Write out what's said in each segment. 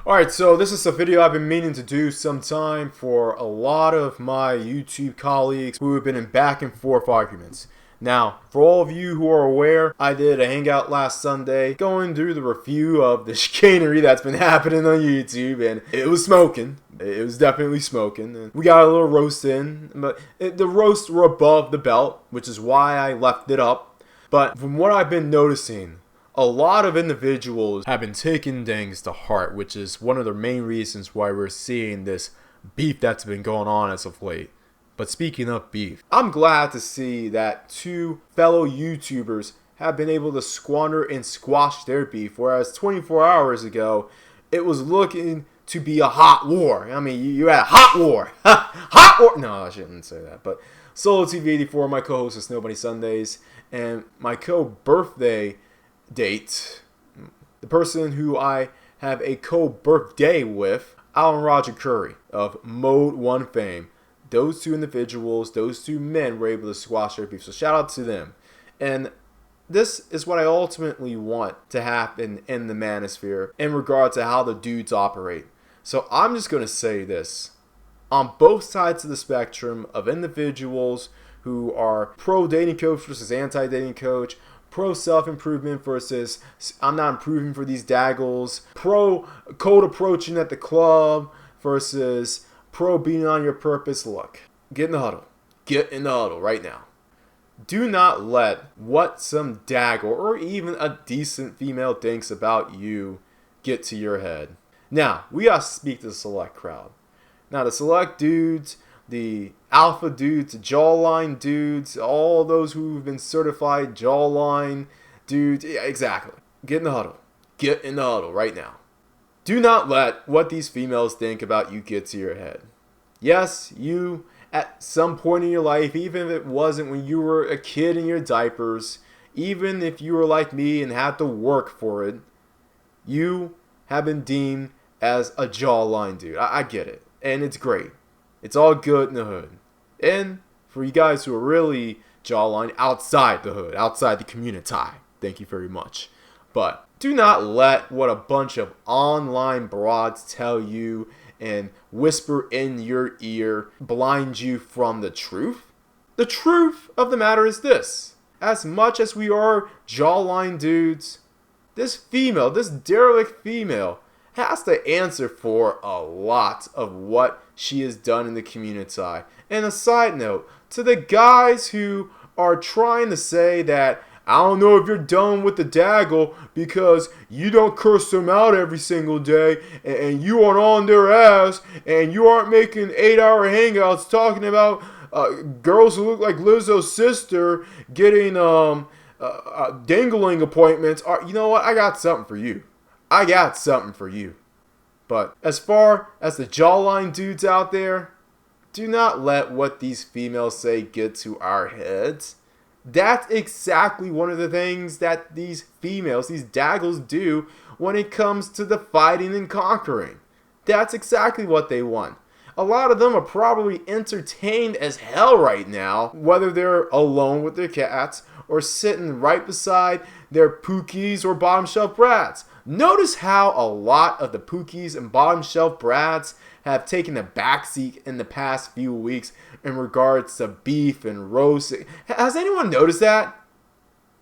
Alright, so this is a video I've been meaning to do sometime for a lot of my YouTube colleagues who have been in back and forth arguments. Now, for all of you who are aware, I did a hangout last Sunday going through the review of the chicanery that's been happening on YouTube, and it was smoking. It was definitely smoking. And we got a little roast in, but the roasts were above the belt, which is why I left it up. But from what I've been noticing, a lot of individuals have been taking things to heart, which is one of the main reasons why we're seeing this beef that's been going on as of late. But speaking of beef, I'm glad to see that two fellow YouTubers have been able to squander and squash their beef, whereas 24 hours ago, it was looking to be a hot war. I mean, you had a hot war. Hot war! No, I shouldn't say that. But Solo TV84, my co-host of Snow Bunny Sundays, and my co-birthday date, the person who I have a co-birthday with, Alan Roger Curry of Mode 1 fame. Those two individuals, those two men were able to squash their beef. So shout out to them. And this is what I ultimately want to happen in the manosphere in regard to how the dudes operate. So I'm just going to say this. On both sides of the spectrum of individuals who are pro-dating coach versus anti-dating coach, pro-self-improvement versus I'm not improving for these daggles, pro-code approaching at the club versus pro-being on your purpose, look, get in the huddle. Get in the huddle right now. Do not let what some dagger or even a decent female thinks about you get to your head. Now, we gotta speak to the select crowd. Now, the select dudes, the alpha dudes, the jawline dudes, all those who've been certified jawline dudes, yeah, exactly. Get in the huddle. Get in the huddle right now. Do not let what these females think about you get to your head. Yes, you, at some point in your life, even if it wasn't when you were a kid in your diapers, even if you were like me and had to work for it, you have been deemed as a jawline dude. I get it. And it's great. It's all good in the hood. And for you guys who are really jawline outside the hood, outside the community, thank you very much. But do not let what a bunch of online broads tell you and whisper in your ear blind you from the truth. The truth of the matter is this. As much as we are jawline dudes, this female, this derelict female, has to answer for a lot of what she has done in the community. And a side note, to the guys who are trying to say that I don't know if you're done with the daggle because you don't curse them out every single day and you aren't on their ass and you aren't making 8-hour hangouts talking about girls who look like Lizzo's sister getting dangling appointments. You know what? I got something for you. I got something for you. But as far as the jawline dudes out there, do not let what these females say get to our heads. That's exactly one of the things that these females, these daggles do when it comes to the fighting and conquering. That's exactly what they want. A lot of them are probably entertained as hell right now, whether they're alone with their cats or sitting right beside their pookies or bottom shelf brats. Notice how a lot of the pookies and bottom shelf brats have taken a backseat in the past few weeks in regards to beef and roast. Has anyone noticed that?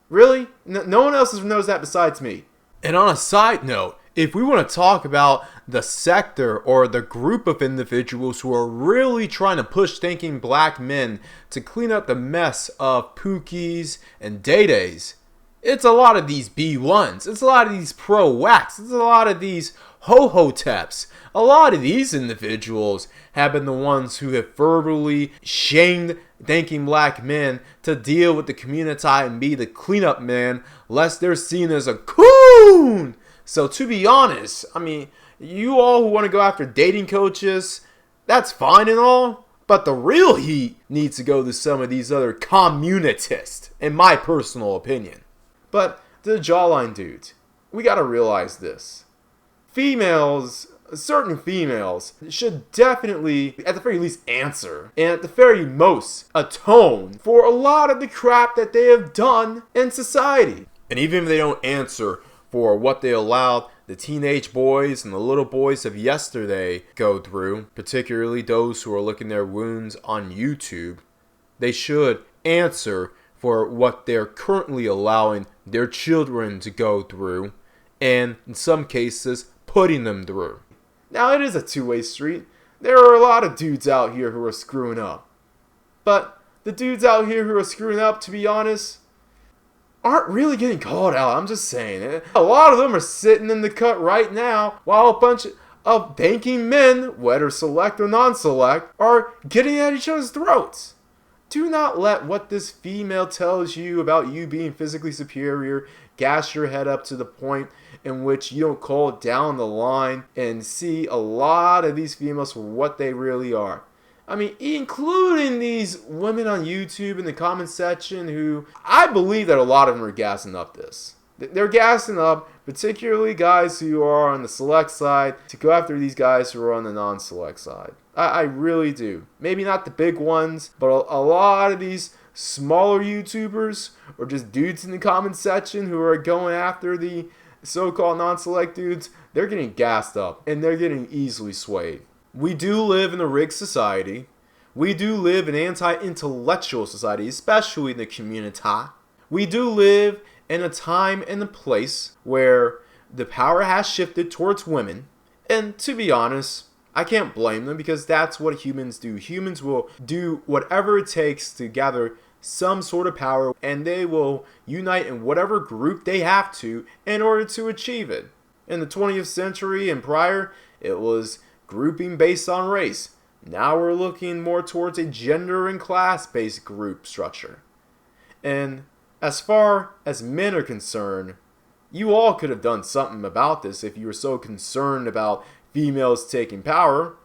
Really? No one else has noticed that besides me. And on a side note, if we want to talk about the sector or the group of individuals who are really trying to push thinking black men to clean up the mess of pookies and day-days, it's a lot of these B1s. It's a lot of these pro-whacks. It's a lot of these ho-ho-teps. A lot of these individuals have been the ones who have verbally shamed thinking black men to deal with the community and be the cleanup man, lest they're seen as a coon. So to be honest, I mean, you all who want to go after dating coaches, that's fine and all, but the real heat needs to go to some of these other communitists, in my personal opinion. But the jawline dudes, we gotta realize this. Females, certain females, should definitely, at the very least, answer, and at the very most, atone for a lot of the crap that they have done in society. And even if they don't answer for what they allowed the teenage boys and the little boys of yesterday go through, particularly those who are licking their wounds on YouTube, they should answer for what they're currently allowing their children to go through, and in some cases, putting them through. Now, it is a two-way street. There are a lot of dudes out here who are screwing up. But the dudes out here who are screwing up, to be honest, aren't really getting called out. I'm just saying. A lot of them are sitting in the cut right now while a bunch of banking men, whether select or non-select, are getting at each other's throats. Do not let what this female tells you about you being physically superior gas your head up to the point in which you don't call it down the line and see a lot of these females for what they really are. I mean, including these women on YouTube in the comment section who, I believe that a lot of them are gassing up this. They're gassing up, particularly guys who are on the select side, to go after these guys who are on the non-select side. I really do. Maybe not the big ones, but a lot of these smaller YouTubers or just dudes in the comment section who are going after the so-called non-select dudes, they're getting gassed up and they're getting easily swayed. We do live in a rigged society. We do live in an anti-intellectual society, especially in the community. We do live in a time and a place where the power has shifted towards women. And to be honest, I can't blame them because that's what humans do. Humans will do whatever it takes to gather some sort of power, and they will unite in whatever group they have to in order to achieve it. In the 20th century and prior, it was grouping based on race. Now we're looking more towards a gender and class-based group structure. And as far as men are concerned, you all could have done something about this if you were so concerned about females taking power.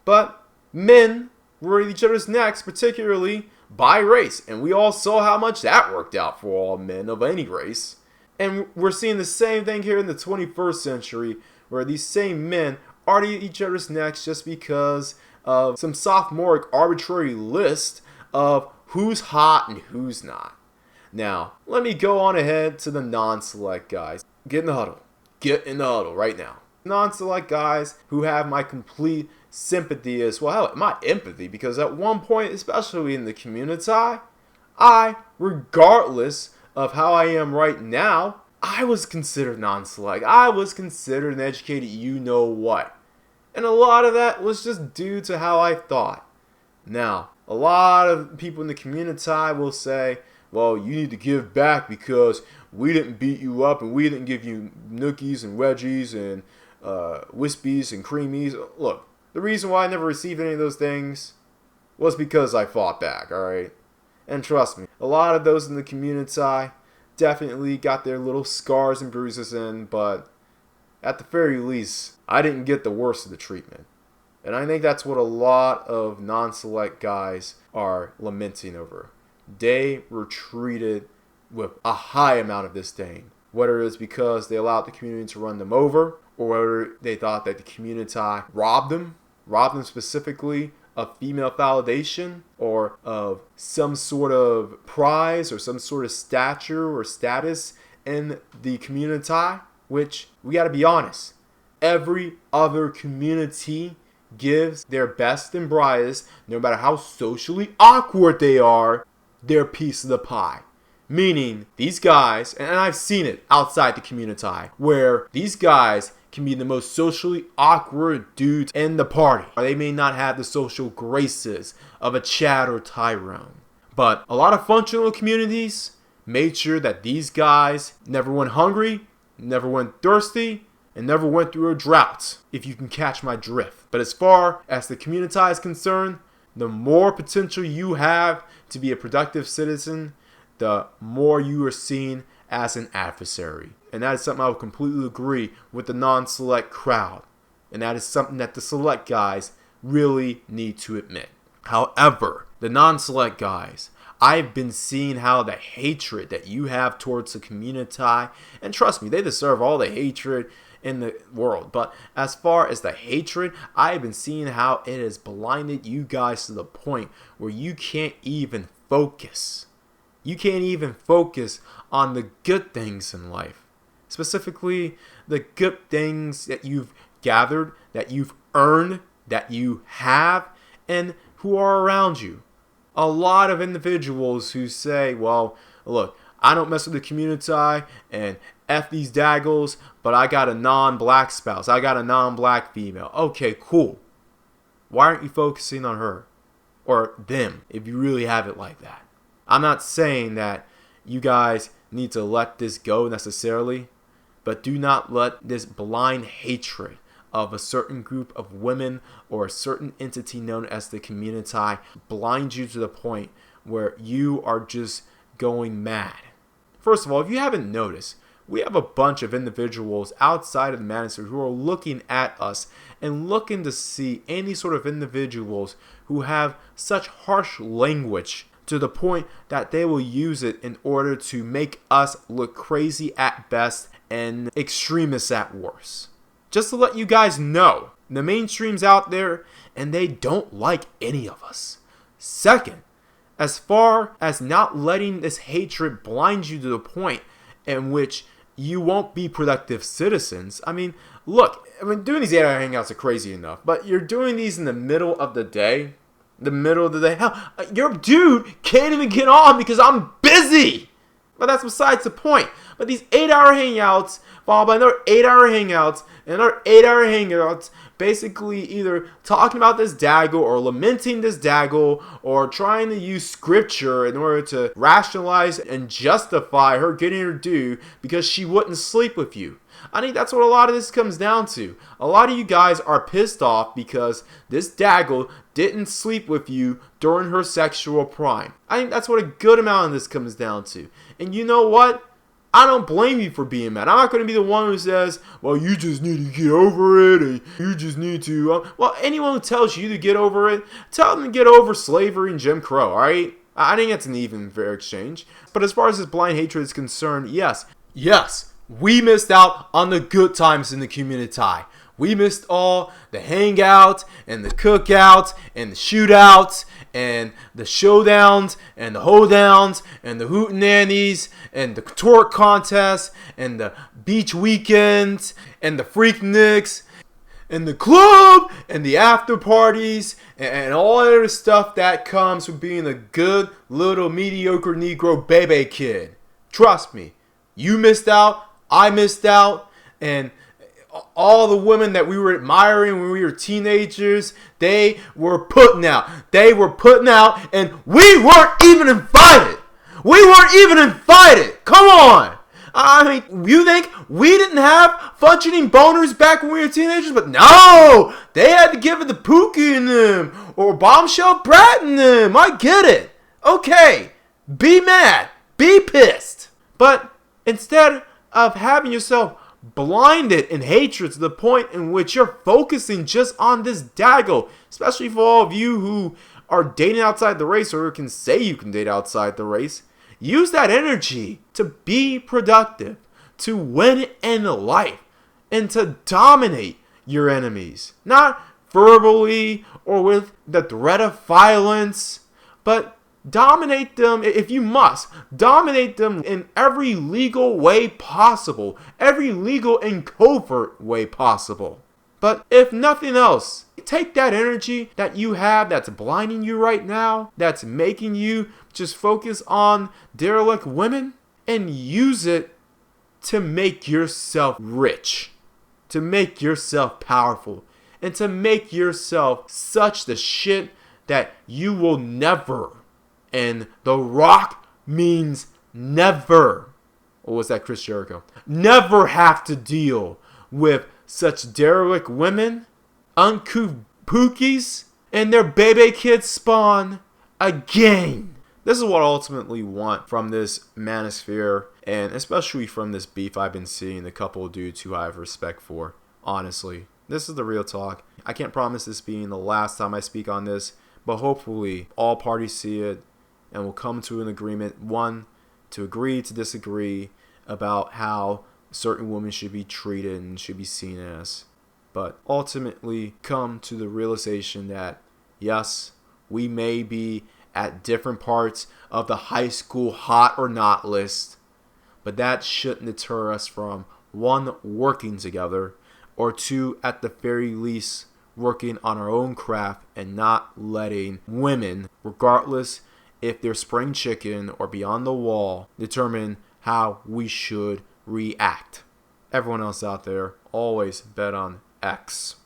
But men were at each other's necks, particularly by race. And we all saw how much that worked out for all men of any race. And we're seeing the same thing here in the 21st century, where these same men are at each other's necks just because of some sophomoric arbitrary list of who's hot and who's not. Now, let me go on ahead to the non-select guys. Get in the huddle. Get in the huddle right now. Non-select guys who have my complete sympathy as well. My empathy, because at one point, especially in the community, I, regardless of how I am right now, I was considered non-select. I was considered an educated you-know-what. And a lot of that was just due to how I thought. Now, a lot of people in the community will say, well, you need to give back because we didn't beat you up and we didn't give you nookies and wedgies and wispies and creamies. Look, the reason why I never received any of those things was because I fought back, alright? And trust me, a lot of those in the community definitely got their little scars and bruises in, but at the very least, I didn't get the worst of the treatment. And I think that's what a lot of non-select guys are lamenting over. They were treated with a high amount of disdain, whether it's because they allowed the community to run them over, or whether they thought that the community robbed them specifically of female validation or of some sort of prize or some sort of stature or status in the community, which we got to be honest, every other community gives their best and brightest, no matter how socially awkward they are, their piece of the pie. Meaning, these guys, and I've seen it outside the community, where these guys can be the most socially awkward dudes in the party. They may not have the social graces of a Chad or Tyrone. But a lot of functional communities made sure that these guys never went hungry, never went thirsty, and never went through a drought, if you can catch my drift. But as far as the community is concerned, the more potential you have to be a productive citizen, the more you are seen as an adversary. And that is something I would completely agree with the non-select crowd. And that is something that the select guys really need to admit. However, the non-select guys, I've been seeing how the hatred that you have towards the community, and trust me, they deserve all the hatred in the world. But as far as the hatred, I've been seeing how it has blinded you guys to the point where you can't even focus. You can't even focus on the good things in life. specifically the good things that you've gathered, that you've earned, that you have, and who are around you. A lot of individuals who say, well, look, I don't mess with the community and F these daggles, but I got a non-black spouse. I got a non-black female. Okay, cool. Why aren't you focusing on her or them if you really have it like that? I'm not saying that you guys need to let this go necessarily, but do not let this blind hatred of a certain group of women or a certain entity known as the community blind you to the point where you are just going mad. First of all, if you haven't noticed, we have a bunch of individuals outside of the manosphere who are looking at us and looking to see any sort of individuals who have such harsh language to the point that they will use it in order to make us look crazy at best and extremists at worst. Just to let you guys know, the mainstream's out there and they don't like any of us. Second, as far as not letting this hatred blind you to the point in which you won't be productive citizens. I mean, look, doing these 8-hour hangouts are crazy enough, but you're doing these in the middle of the day. Hell, your dude can't even get on because I'm busy. But that's besides the point. But these 8-hour hangouts, followed by another 8-hour hangouts, and another 8-hour hangouts, basically either talking about this daggle or lamenting this daggle or trying to use scripture in order to rationalize and justify her getting her due because she wouldn't sleep with you. I think that's what a lot of this comes down to. A lot of you guys are pissed off because this daggle didn't sleep with you during her sexual prime. I think that's what a good amount of this comes down to. And you know what? I don't blame you for being mad. I'm not going to be the one who says, well, you just need to get over it, and you just need to... Well, anyone who tells you to get over it, tell them to get over slavery and Jim Crow, alright? I think that's an even fair exchange. But as far as this blind hatred is concerned, yes, we missed out on the good times in the community. We missed all the hangouts and the cookouts and the shootouts and the showdowns and the hoedowns and the hootenannies and the twerk contests and the beach weekends and the freakniks and the club and the after parties and all that other stuff that comes from being a good little mediocre Negro baby kid. Trust me, you missed out, I missed out, and all the women that we were admiring when we were teenagers, they were putting out. And we weren't even invited. Come on. I mean, you think we didn't have functioning boners back when we were teenagers? But no, they had to give it to Pookie in them or Bombshell Brat in them. I get it. Okay, be mad, be pissed. But instead of having yourself blinded in hatred to the point in which you're focusing just on this daggle, especially for all of you who are dating outside the race or can say you can date outside the race, use that energy to be productive, to win in life, and to dominate your enemies. Not verbally or with the threat of violence, but dominate them, if you must, dominate them in every legal way possible, every legal and covert way possible. But if nothing else, take that energy that you have that's blinding you right now, that's making you just focus on derelict women, and use it to make yourself rich, to make yourself powerful, and to make yourself such the shit that you will never, and The Rock means never, or was that Chris Jericho? Never have to deal with such derelict women, uncouth pookies, and their baby kids spawn again. This is what I ultimately want from this manosphere, and especially from this beef I've been seeing the couple of dudes who I have respect for. Honestly, this is the real talk. I can't promise this being the last time I speak on this, but hopefully all parties see it and will come to an agreement, one, to agree to disagree about how certain women should be treated and should be seen as, but ultimately come to the realization that, yes, we may be at different parts of the high school hot or not list, but that shouldn't deter us from one, working together, or two, at the very least, working on our own craft and not letting women, regardless if they're spring chicken or beyond the wall, determine how we should react. Everyone else out there, always bet on X.